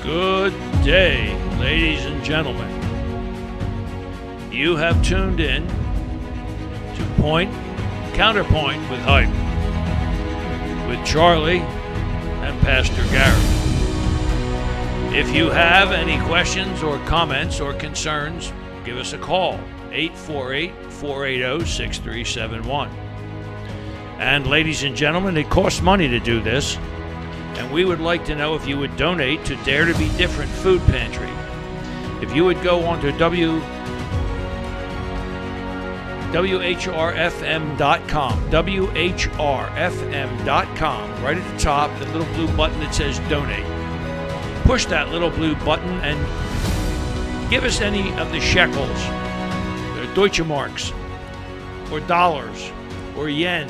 Good day, ladies and gentlemen. You have tuned in to Point Counterpoint with Hype with Charlie and Pastor Gary. If you have any questions or comments or concerns, give us a call, 848-480-6371. And ladies and gentlemen, it costs money to do this, and we would like to know if you would donate to Dare to Be Different Food Pantry. If you would go on to WHRFM.com, WHRFM.com, right at the top, the little blue button that says donate. Push that little blue button and give us any of the shekels, or Deutsche Marks, or dollars, or yen.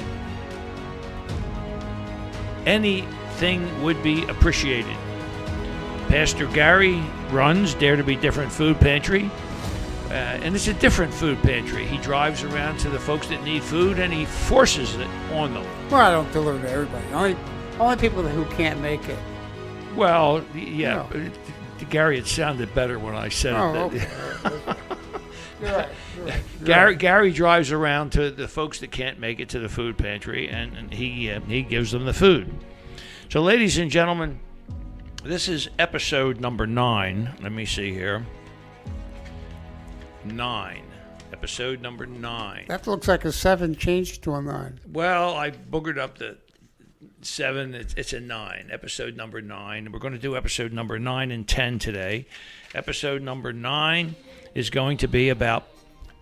Anything would be appreciated. Pastor Gary runs Dare to Be Different Food Pantry. And it's a different food pantry. He drives around to the folks that need food, and he forces it on them. Well, I don't deliver to everybody. Only people who can't make it. Well, yeah. No. Gary, it sounded better when I said it. Okay. You're right. Gary drives around to the folks that can't make it to the food pantry, and he gives them the food. So, ladies and gentlemen, this is episode number 9. Let me see here. 9. Episode number 9. That looks like a 7 changed to a 9. Well, I boogered up the 7. It's a 9. Episode number 9. We're going to do episode number 9 and 10 today. Episode number 9 is going to be about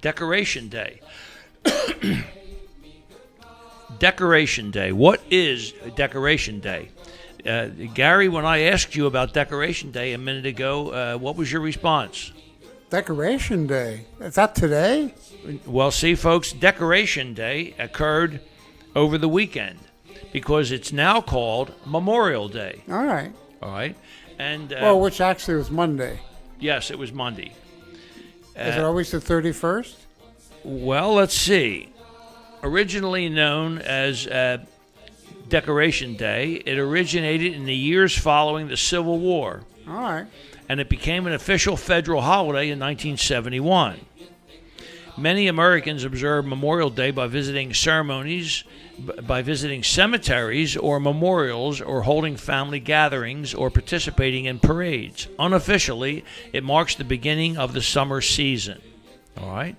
Decoration Day. Decoration Day. What is Decoration Day? Gary, when I asked you about Decoration Day a minute ago, what was your response? Decoration Day? Is that today? Well, see, folks, Decoration Day occurred over the weekend because it's now called Memorial Day. All right. And which actually was Monday. Yes, it was Monday. Is it always the 31st? Well, let's see. Originally known as Decoration Day, it originated in the years following the Civil War. All right. And it became an official federal holiday in 1971. Many Americans observe Memorial Day by visiting cemeteries or memorials, or holding family gatherings, or participating in parades. Unofficially, it marks the beginning of the summer season. All right?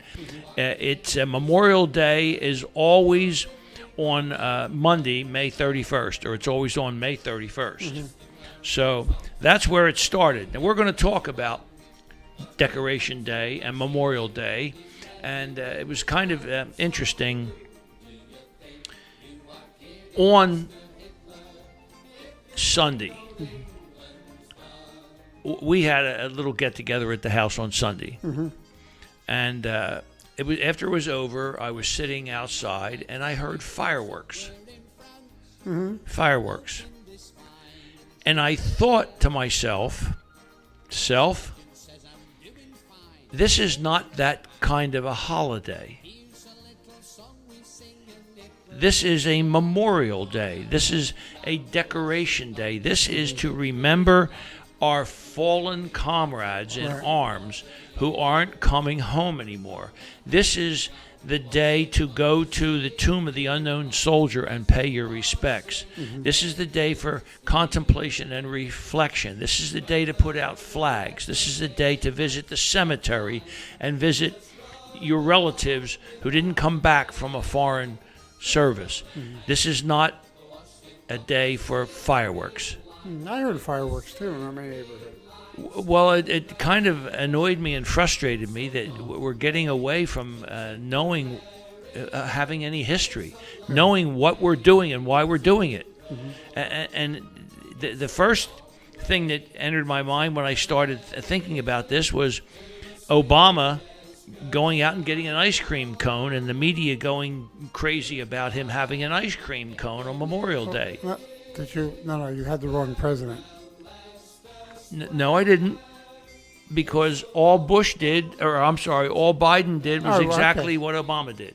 It's Memorial Day is always on Monday, May 31st, or it's always on May 31st. Mm-hmm. So that's where it started. And we're going to talk about Decoration Day and Memorial Day. And it was kind of interesting. On Sunday, we had a little get-together at the house on Sunday. Mm-hmm. And it was after it was over, I was sitting outside, and I heard fireworks. Mm-hmm. Fireworks. And I thought to myself, this is not that kind of a holiday. This is a Memorial Day. This is a Decoration Day. This is to remember our fallen comrades in arms who aren't coming home anymore. This is the day to go to the tomb of the unknown soldier and pay your respects. Mm-hmm. This is the day for contemplation and reflection. This is the day to put out flags. This is the day to visit the cemetery and visit your relatives who didn't come back from a foreign service. Mm-hmm. This is not a day for fireworks. I heard fireworks too in my neighborhood. Well, it kind of annoyed me and frustrated me that we're getting away from knowing, having any history, knowing what we're doing and why we're doing it. Mm-hmm. And the first thing that entered my mind when I started thinking about this was Obama going out and getting an ice cream cone, and the media going crazy about him having an ice cream cone on Memorial Day. No, you had the wrong president. No, I didn't, because all Biden did was exactly what Obama did.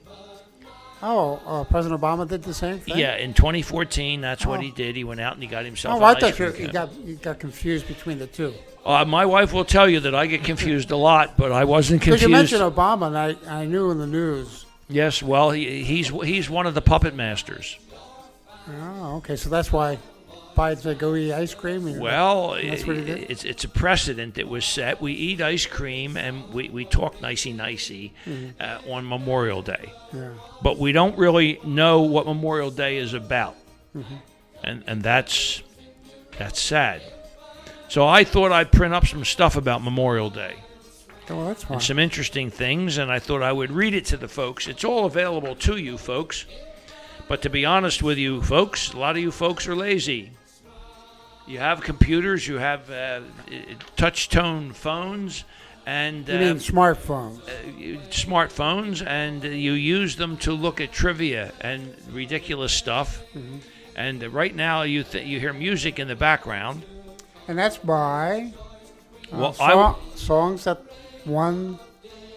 President Obama did the same thing? Yeah, in 2014, that's what Oh. he did. He went out and he got himself Oh, an I ice thought cream you cone. got confused between the two. My wife will tell you that I get confused a lot, but I wasn't Because confused. you mentioned Obama, and I knew in the news. Yes, well, he's one of the puppet masters. Oh, okay. So that's why Biden said go eat ice cream. And Well, that's what he did? it's a precedent that was set. We eat ice cream and we talk nicey on Memorial Day. Yeah. But we don't really know what Memorial Day is about. And that's sad. So I thought I'd print up some stuff about Memorial Day. Oh, well, that's fine. And some interesting things, and I thought I would read it to the folks. It's all available to you folks. But to be honest with you folks, a lot of you folks are lazy. You have computers, you have touch-tone phones, and You mean smartphones? smartphones, and you use them to look at trivia and ridiculous stuff. And right now you hear music in the background. And that's by Well, Songs That Won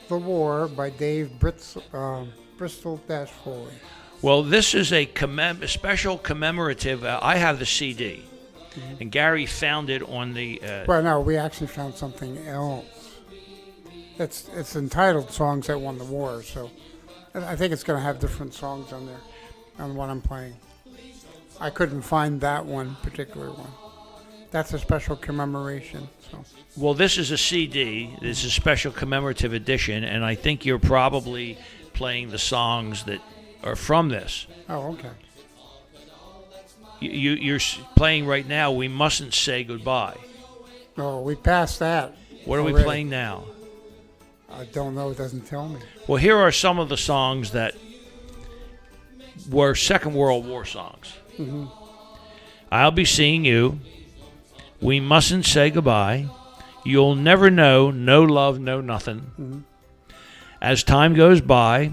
the War by Dave Bristol-Foley. Well, this is a special commemorative. I have the CD, and Gary found it on the. Well, no, we actually found something else. It's entitled "Songs That Won the War," so I think it's going to have different songs on there, on what I'm playing. I couldn't find that one particular one. That's a special commemoration. So. Well, this is a CD. This is a special commemorative edition, and I think you're probably playing the songs that are from this. Oh, okay. You're playing right now. We mustn't say goodbye. No, we passed that. What are we already. playing now? I don't know. It doesn't tell me. Well, here are some of the songs that were Second World War songs. I'll Be Seeing You. We Mustn't Say Goodbye. You'll Never Know. No Love, No Nothing. As Time Goes By.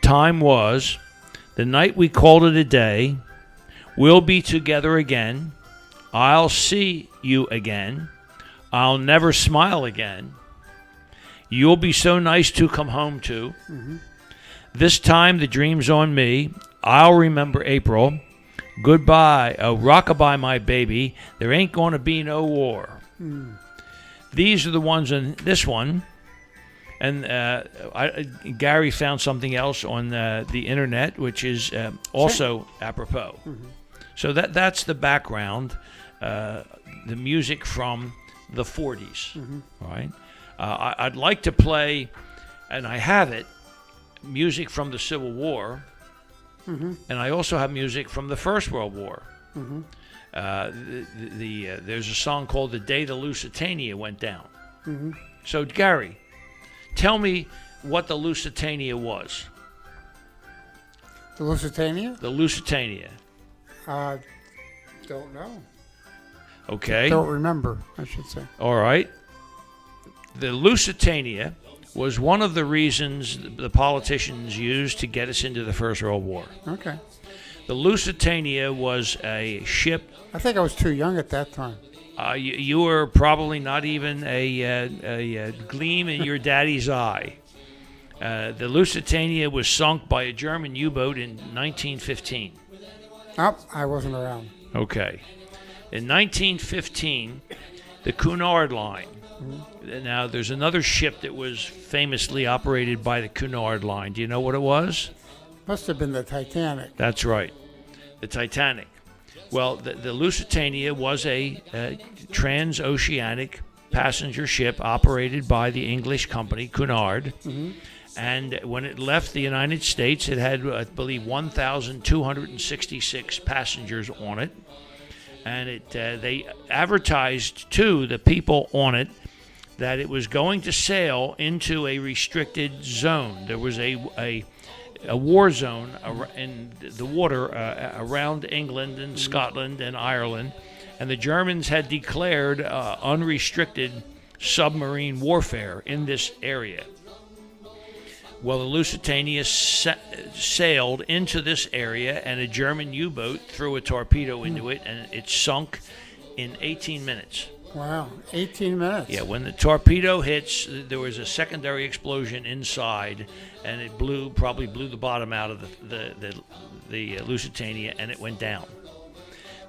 Time Was. The Night We Called It a Day. We'll Be Together Again. I'll See You Again. I'll Never Smile Again. You'll Be So Nice to Come Home To. This Time the Dream's on Me. I'll Remember April. Goodbye, Rockabye My Baby. There Ain't Gonna Be No War. These are the ones in this one. And Gary found something else on the internet, which is also apropos. So that's the background, the music from the 40s. Right? I'd like to play, and I have it, music from the Civil War. And I also have music from the First World War. There's a song called "The Day the Lusitania Went Down." So, Gary, tell me what the Lusitania was. The Lusitania? The Lusitania. Don't know. Okay. Don't remember, I should say. All right. The Lusitania was one of the reasons the politicians used to get us into the First World War. Okay. The Lusitania was a ship. I think I was too young at that time. You were probably not even a gleam in your daddy's eye. The Lusitania was sunk by a German U-boat in 1915. Oh, I wasn't around. Okay. In 1915, the Cunard Line. Now, there's another ship that was famously operated by the Cunard Line. Do you know what it was? Must have been the Titanic. That's right, the Titanic. Well, the Lusitania was a transoceanic passenger ship operated by the English company Cunard. And when it left the United States, it had, I believe, 1,266 passengers on it. And they advertised to the people on it that it was going to sail into a restricted zone. There was a war zone in the water around England and Scotland and Ireland, and the Germans had declared unrestricted submarine warfare in this area. Well, the Lusitania sailed into this area, and a German U-boat threw a torpedo into it, and it sunk in 18 minutes. Wow, 18 minutes. Yeah, when the torpedo hits, there was a secondary explosion inside, and it probably blew the bottom out of the Lusitania, and it went down.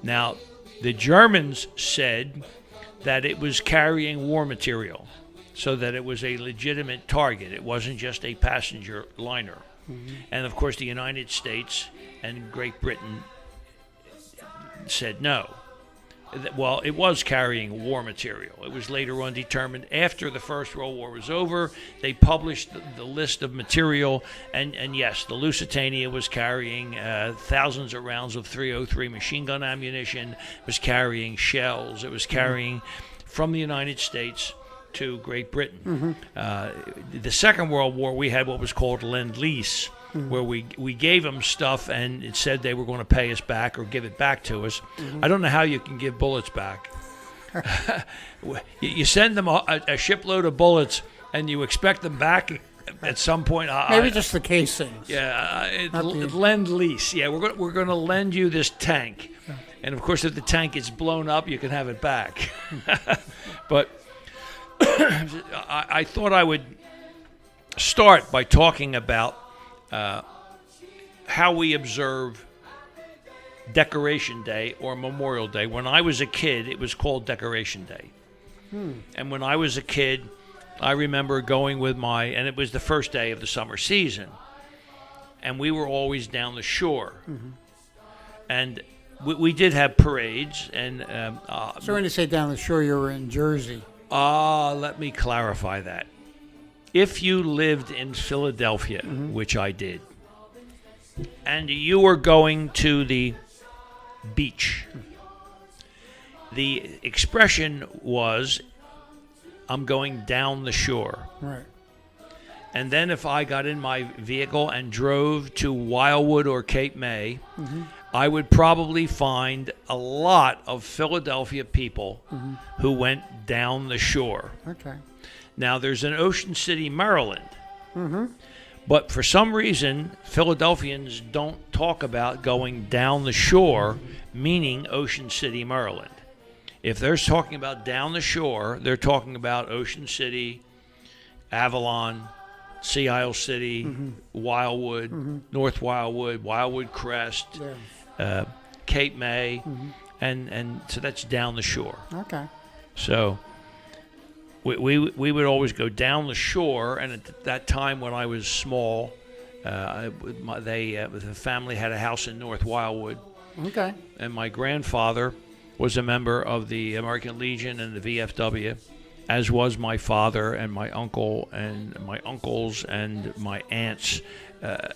Now, the Germans said that it was carrying war material, so that it was a legitimate target. It wasn't just a passenger liner. Mm-hmm. And of course, the United States and Great Britain said no. Well, it was carrying war material. It was later on determined after the First World War was over. They published the list of material, and yes, the Lusitania was carrying thousands of rounds of .303 machine gun ammunition. It was carrying shells. It was carrying from the United States to Great Britain. Mm-hmm. The Second World War, we had what was called Lend-Lease, where we gave them stuff and it said they were going to pay us back or give it back to us. Mm-hmm. I don't know how you can give bullets back. You send them a shipload of bullets and you expect them back at some point. Maybe just the casings. Yeah, Lend-Lease. Yeah, we're going to lend you this tank. Yeah. And of course, if the tank gets blown up, you can have it back. But I thought I would start by talking about how we observe Decoration Day or Memorial Day. When I was a kid, it was called Decoration Day. And when I was a kid, I remember going with and it was the first day of the summer season, and we were always down the shore. Mm-hmm. And we did have parades. And so when you say down the shore, you were in Jersey. Let me clarify that. If you lived in Philadelphia, mm-hmm. which I did, and you were going to the beach, the expression was, I'm going down the shore. Right. And then if I got in my vehicle and drove to Wildwood or Cape May, mm-hmm. I would probably find a lot of Philadelphia people mm-hmm. who went down the shore. Okay. Now, there's an Ocean City, Maryland. Mm-hmm. But for some reason, Philadelphians don't talk about going down the shore, meaning Ocean City, Maryland. If they're talking about down the shore, they're talking about Ocean City, Avalon, Sea Isle City, mm-hmm. Wildwood, mm-hmm. North Wildwood, Wildwood Crest, Cape May, mm-hmm. and so that's down the shore. Okay. So we would always go down the shore, and at that time when I was small, the family had a house in North Wildwood. Okay. And my grandfather was a member of the American Legion and the VFW, as was my father and my uncle and my uncles and my aunts.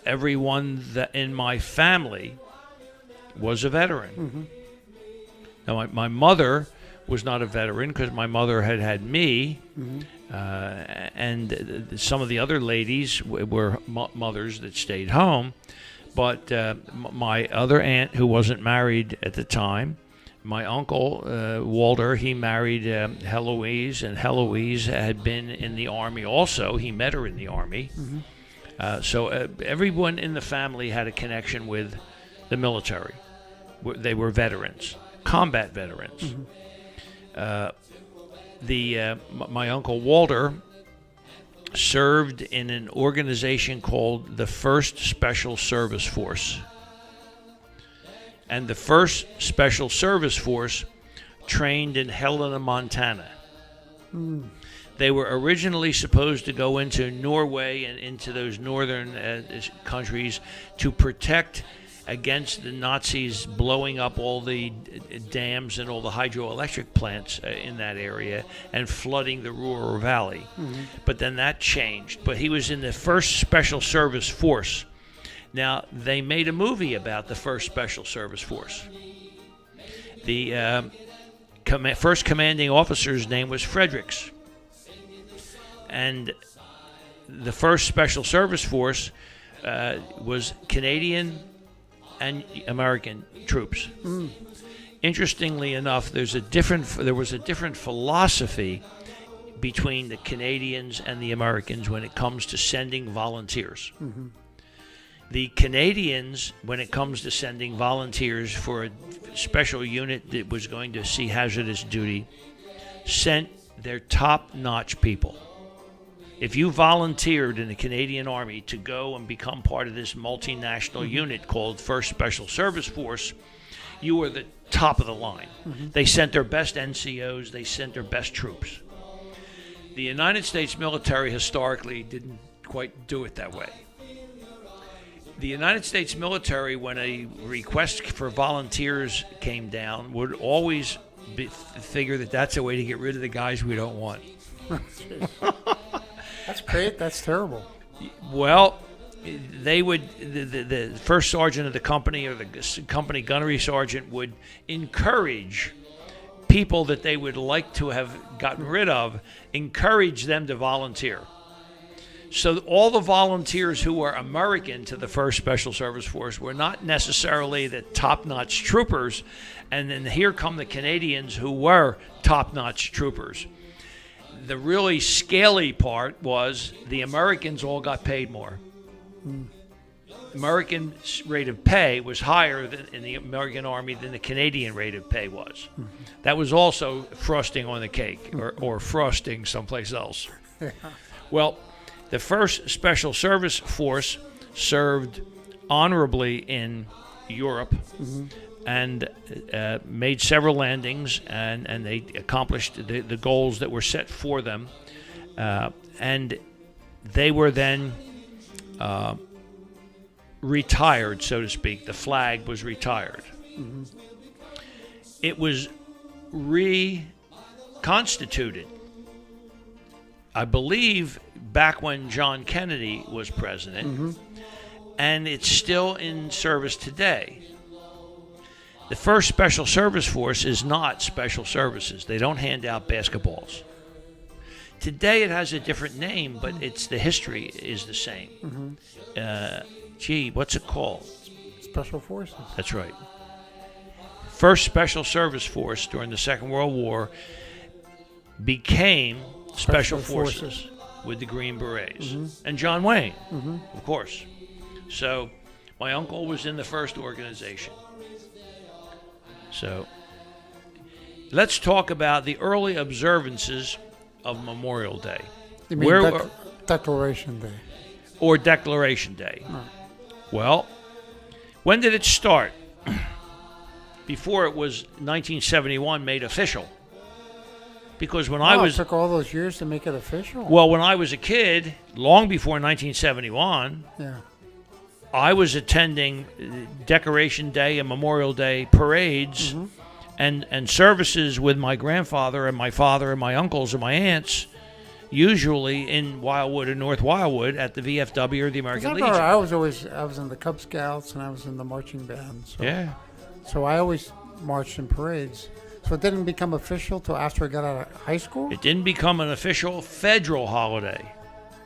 Everyone that in my family was a veteran. Mm-hmm. Now, my mother was not a veteran because my mother had me, mm-hmm. And some of the other ladies were mothers that stayed home. But my other aunt, who wasn't married at the time, my uncle, Walter, he married Heloise, and Heloise had been in the Army also. He met her in the Army. Mm-hmm. So everyone in the family had a connection with the military. They were veterans, combat veterans. Mm-hmm. My uncle Walter served in an organization called the 1st Special Service Force. And the 1st Special Service Force trained in Helena, Montana. Mm. They were originally supposed to go into Norway and into those northern countries to protect against the Nazis blowing up all the dams and all the hydroelectric plants in that area and flooding the Ruhr Valley. Mm-hmm. But then that changed. But he was in the 1st Special Service Force. Now, they made a movie about the 1st Special Service Force. The first commanding officer's name was Fredericks. And the 1st Special Service Force was Canadian and American troops. Mm. Interestingly enough, there was a different philosophy between the Canadians and the Americans when it comes to sending volunteers. Mm-hmm. The Canadians, when it comes to sending volunteers for a special unit that was going to see hazardous duty, sent their top-notch people. If you volunteered in the Canadian Army to go and become part of this multinational unit called 1st Special Service Force, you were the top of the line. They sent their best NCOs, they sent their best troops. The United States military historically didn't quite do it that way. The United States military, when a request for volunteers came down, would always figure that that's a way to get rid of the guys we don't want. That's great. That's terrible. Well, they would, the first sergeant of the company or the company gunnery sergeant would encourage people that they would like to have gotten rid of, encourage them to volunteer. So all the volunteers who were American to the 1st Special Service Force were not necessarily the top-notch troopers, and then here come the Canadians who were top-notch troopers. The really scaly part was the Americans all got paid more. American rate of pay was higher in the American Army than the Canadian rate of pay was. That was also frosting on the cake, or frosting someplace else. Well, the 1st Special Service Force served honorably in Europe and made several landings, and they accomplished the goals that were set for them. And they were then retired, so to speak. The flag was retired. It was reconstituted, I believe, back when John Kennedy was president, and it's still in service today. The 1st Special Service Force is not special services. They don't hand out basketballs. Today it has a different name, but the history is the same. What's it called? Special Forces. That's right. 1st Special Service Force during the Second World War became Special Forces with the Green Berets. And John Wayne, of course. So my uncle was in the first organization. So let's talk about the early observances of Memorial Day. You mean Declaration Day? Or Declaration Day. Right. Well, when did it start? Before it was 1971 made official. Because when I was... It took all those years to make it official? Well, when I was a kid, long before 1971, I was attending Decoration Day and Memorial Day parades and services with my grandfather and my father and my uncles and my aunts, usually in Wildwood or North Wildwood at the VFW or the American Legion. I was in the Cub Scouts and I was in the marching band. So, so I always marched in parades. So it didn't become official till after I got out of high school? It didn't become an official federal holiday.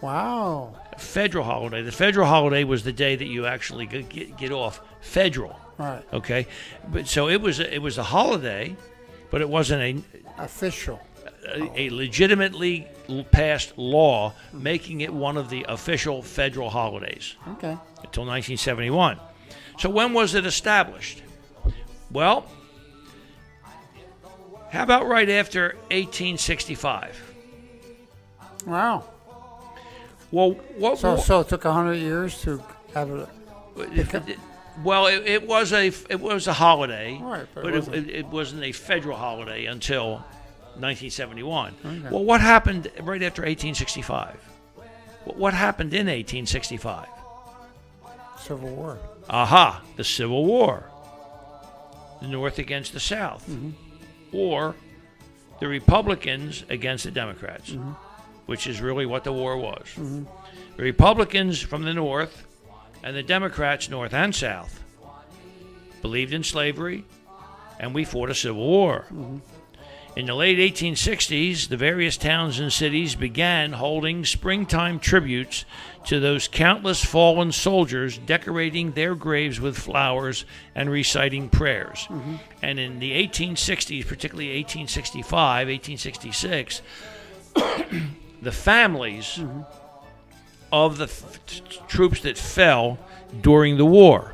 Wow. Federal holiday. The federal holiday was the day that you actually get off federal. Right. Okay. But so it was a holiday, but it wasn't a official. A legitimately passed law making it one of the official federal holidays. Okay. Until 1971. So when was it established? Well, how about right after 1865? Wow. Well, so it took 100 years to have it. Well, it was a holiday, right, but it wasn't a federal holiday until 1971. Okay. Well, what happened right after 1865? What happened in 1865? Civil War. Aha, the Civil War. The North against the South. Or the Republicans against the Democrats, which is really what the war was. The Republicans from the North and the Democrats, North and South, believed in slavery, and we fought a civil war. In the late 1860s, the various towns and cities began holding springtime tributes to those countless fallen soldiers, decorating their graves with flowers and reciting prayers. And in the 1860s, particularly 1865, 1866, the families of the troops that fell during the war.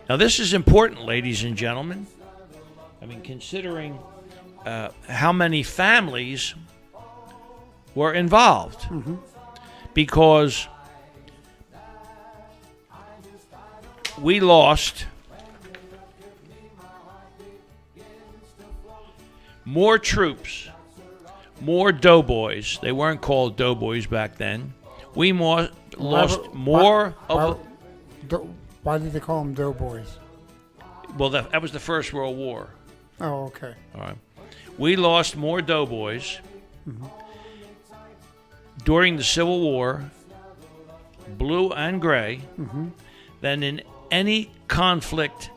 Now, this is important, ladies and gentlemen. I mean, considering how many families were involved, because we lost more troops, more doughboys. They weren't called doughboys back then. We lost more of. Why did they call them doughboys? Well, that was the First World War. Oh, okay. All right. We lost more doughboys during the Civil War, blue and gray, than in any conflict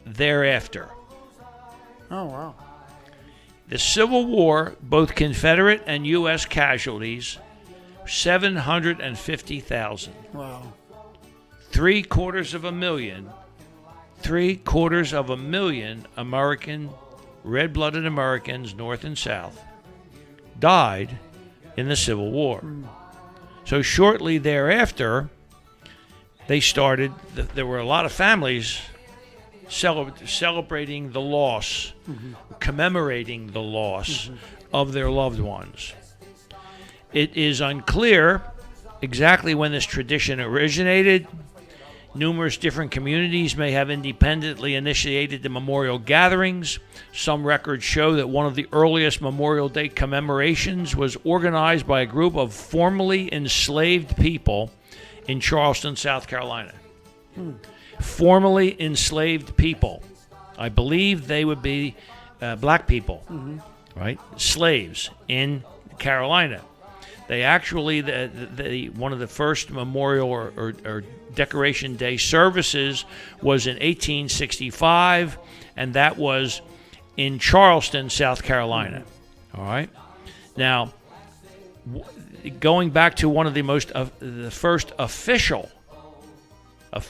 thereafter. Oh, wow. The Civil War, both Confederate and U.S. casualties, 750,000. Wow. 750,000 American, red-blooded Americans, North and South, died in the Civil War. So shortly thereafter, they started, there were a lot of families celebrating the loss, commemorating the loss of their loved ones. It is unclear exactly when this tradition originated. Numerous different communities may have independently initiated the memorial gatherings. Some records show that one of the earliest Memorial Day commemorations was organized by a group of formerly enslaved people in Charleston, South Carolina. Formerly enslaved people. I believe they would be black people, right? Slaves in Carolina. They actually, one of the first memorial or Decoration Day services was in 1865, and that was in Charleston, South Carolina. All right. Now, going back to one of the the first official, a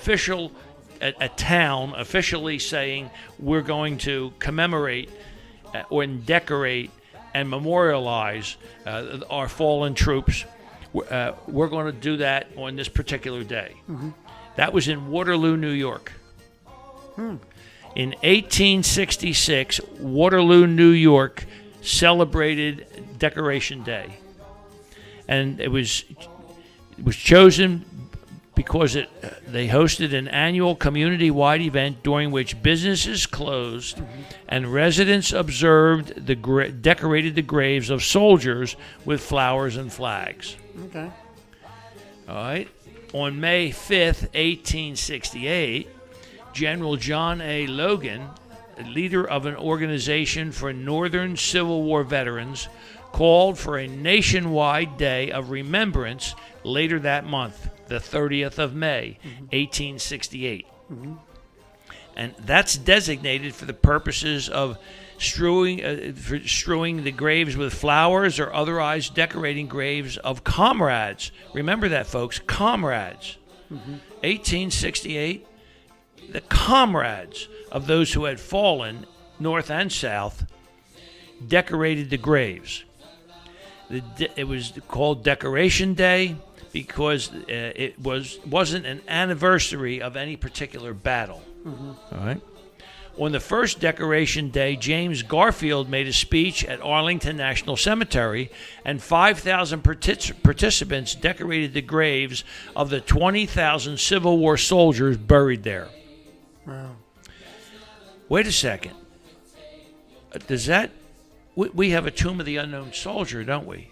town officially saying we're going to commemorate or decorate and memorialize our fallen troops. We're going to do that on this particular day. That was in Waterloo, New York. In 1866, Waterloo, New York celebrated Decoration Day. And it was chosen because they hosted an annual community-wide event during which businesses closed and residents observed decorated the graves of soldiers with flowers and flags. Okay. All right. On May 5th, 1868, General John A. Logan, leader of an organization for Northern Civil War veterans, called for a nationwide day of remembrance later that month, the 30th of May, 1868. And that's designated for the purposes of strewing the graves with flowers or otherwise decorating graves of comrades. Remember that, folks, comrades. 1868, the comrades of those who had fallen, North and South, decorated the graves. It was called Decoration Day because it wasn't an anniversary of any particular battle. All right. On the first Decoration Day, James Garfield made a speech at Arlington National Cemetery, and 5,000 participants decorated the graves of the 20,000 Civil War soldiers buried there. Wow. Wait a second. Does that... We have a Tomb of the Unknown Soldier, don't we?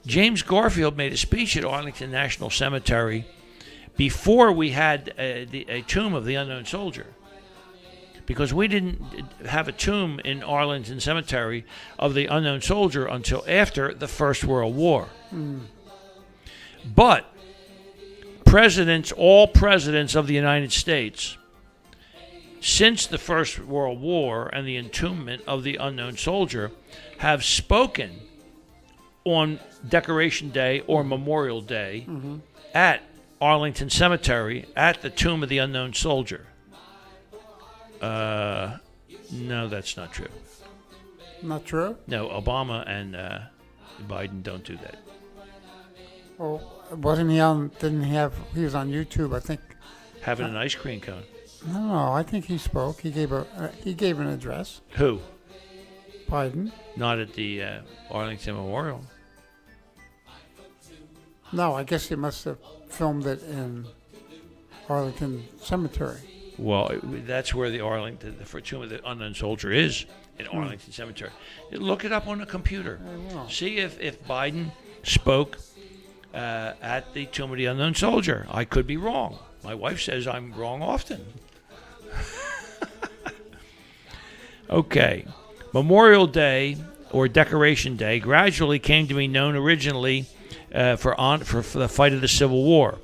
James Garfield made a speech at Arlington National Cemetery before we had a Tomb of the Unknown Soldier, because we didn't have a tomb in Arlington Cemetery of the Unknown Soldier until after the First World War. But all presidents of the United States, since the First World War and the entombment of the Unknown Soldier, have spoken on Decoration Day or Memorial Day at Arlington Cemetery at the Tomb of the Unknown Soldier. No, that's not true. Not true? No, Obama and Biden don't do that. Well, wasn't he he was on YouTube, I think. Having an ice cream cone. No, I think he spoke. He gave an address. Who? Biden? Not at the Arlington Memorial. No, I guess he must have filmed it in Arlington Cemetery. Well, that's where the Tomb of the Unknown Soldier is, in Arlington Cemetery. Look it up on the computer. I will. See if Biden spoke at the Tomb of the Unknown Soldier. I could be wrong. My wife says I'm wrong often. Okay. Memorial Day, or Decoration Day, gradually came to be known originally for the fight of the Civil War.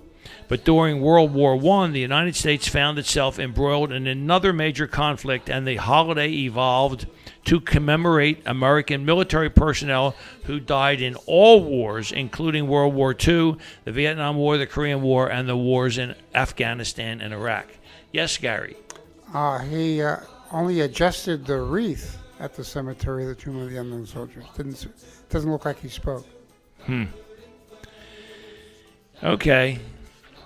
But during World War I, the United States found itself embroiled in another major conflict, and the holiday evolved to commemorate American military personnel who died in all wars, including World War II, the Vietnam War, the Korean War, and the wars in Afghanistan and Iraq. Yes, Gary? He only adjusted the wreath at the cemetery, the Tomb of the Unknown Soldiers. Doesn't look like he spoke. Okay.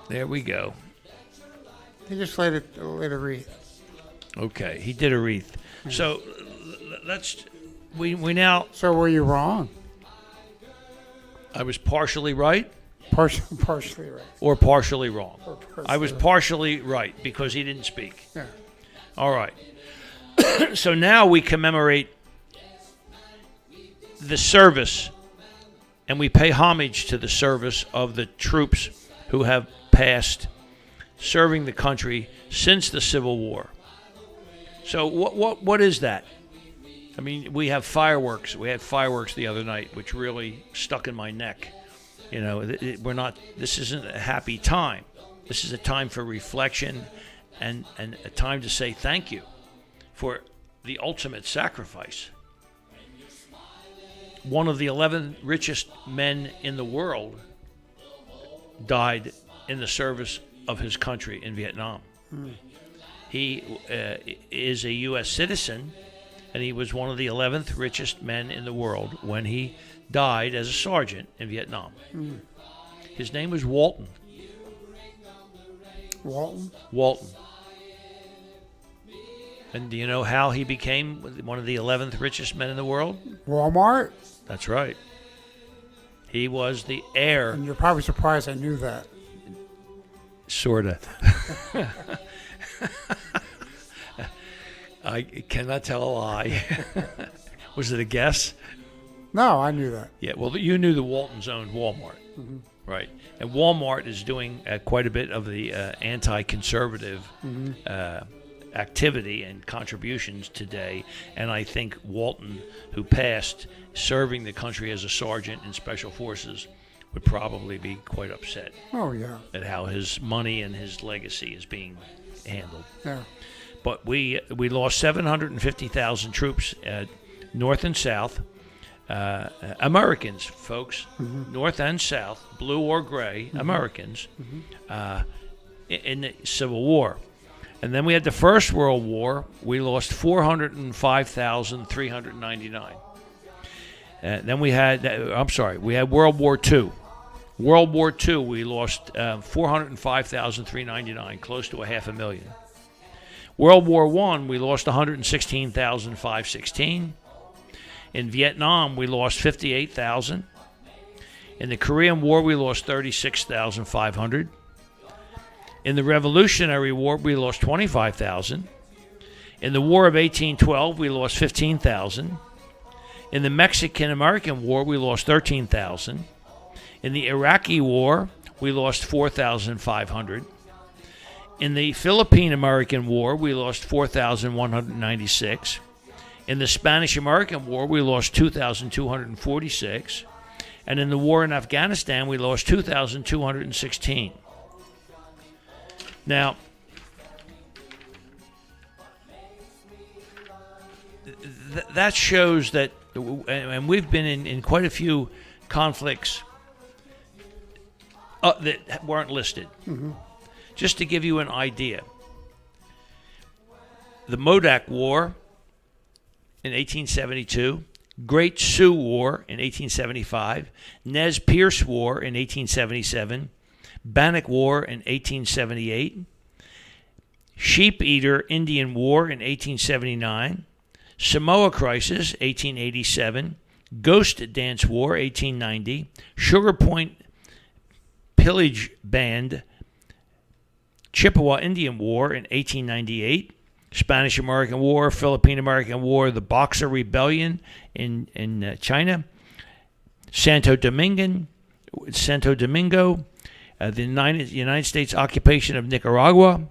There we go. He just laid a wreath. Okay, he did a wreath. So we now. So were you wrong? I was partially right. Partially right. Or partially wrong. Or partially I was partially right because he didn't speak. Yeah. All right. So now we commemorate the service, and we pay homage to the service of the troops who have passed serving the country since the Civil War. So what is that? I mean, we have fireworks. We had fireworks the other night, which really stuck in my neck. You know, this isn't a happy time. This is a time for reflection and a time to say thank you for the ultimate sacrifice. One of the 11 richest men in the world died in the service of his country in Vietnam. He is a U.S. citizen, and he was one of the 11th richest men in the world when he died as a sergeant in Vietnam. His name was Walton. Walton? Walton. And do you know how he became one of the 11th richest men in the world? Walmart? That's right. He was the heir. And you're probably surprised I knew that. Sorta. I cannot tell a lie. Was it a guess? No, I knew that. Yeah, well, you knew the Waltons owned Walmart. Right. And Walmart is doing quite a bit of the anti-conservative activity and contributions today. And I think Walton, who passed serving the country as a sergeant in Special Forces, would probably be quite upset at how his money and his legacy is being handled. Yeah. But we lost 750,000 troops, north and south. Americans, folks, north and south, blue or gray, Americans, in the Civil War. And then we had the First World War. We lost 405,399. Then we had World War II. World War II, we lost 405,399, close to 500,000. World War I, we lost 116,516. In Vietnam, we lost 58,000. In the Korean War, we lost 36,500. In the Revolutionary War, we lost 25,000. In the War of 1812, we lost 15,000. In the Mexican-American War, we lost 13,000. In the Iraqi War, we lost 4,500. In the Philippine-American War, we lost 4,196. In the Spanish-American War, we lost 2,246. And in the war in Afghanistan, we lost 2,216. Now, that shows that, and we've been in quite a few conflicts that weren't listed. Just to give you an idea, the Modoc War in 1872, Great Sioux War in 1875, Nez Perce War in 1877, Bannock War in 1878, Sheep Eater Indian War in 1879, Samoa Crisis, 1887. Ghost Dance War, 1890. Sugar Point Pillage Band, Chippewa Indian War in 1898. Spanish-American War, Philippine-American War, the Boxer Rebellion in China. Santo Domingo, the United States occupation of Nicaragua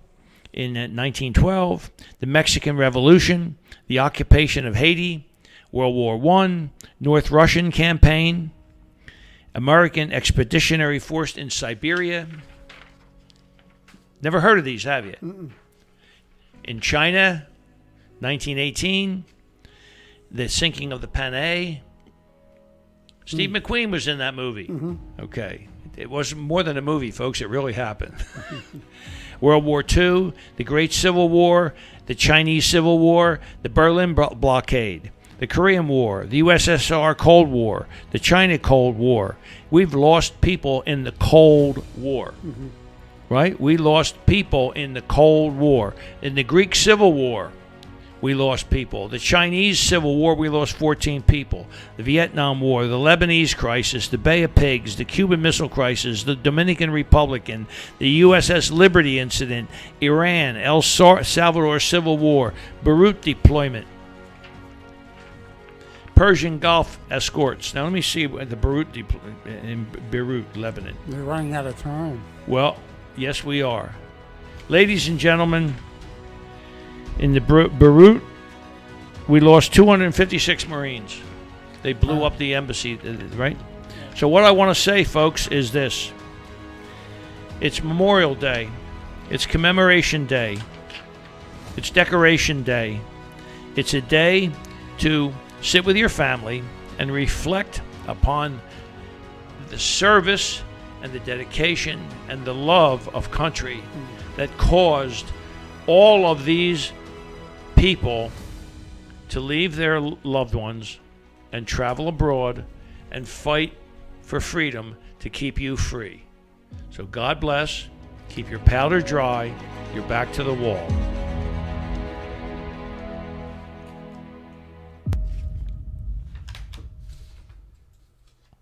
in 1912, the Mexican Revolution, the occupation of Haiti, World War I, North Russian campaign, American Expeditionary Force in Siberia. Never heard of these, have you? Mm-mm. In China, 1918, the sinking of the Panay. Steve McQueen was in that movie. Mm-hmm. Okay. It was more than a movie, folks. It really happened. World War II, the Great Civil War, the Chinese Civil War, the Berlin blockade, the Korean War, the USSR Cold War, the China Cold War. We've lost people in the Cold War. Mm-hmm. Right? We lost people in the Cold War. In the Greek Civil War, we lost people. The Chinese Civil War, we lost 14 people. The Vietnam War, the Lebanese crisis, the Bay of Pigs, the Cuban Missile Crisis, the Dominican Republic, the USS Liberty incident, Iran, El Salvador Civil War, Beirut deployment, Persian Gulf escorts. Now let me see what the in Beirut, Lebanon. They're running out of time. Well, yes, we are. Ladies and gentlemen, in the Beirut, we lost 256 Marines. They blew up the embassy, right? So what I want to say, folks, is this. It's Memorial Day. It's Commemoration Day. It's Decoration Day. It's a day to sit with your family and reflect upon the service and the dedication and the love of country that caused all of these people to leave their loved ones and travel abroad and fight for freedom to keep you free. So God bless. Keep your powder dry. You're back to the wall.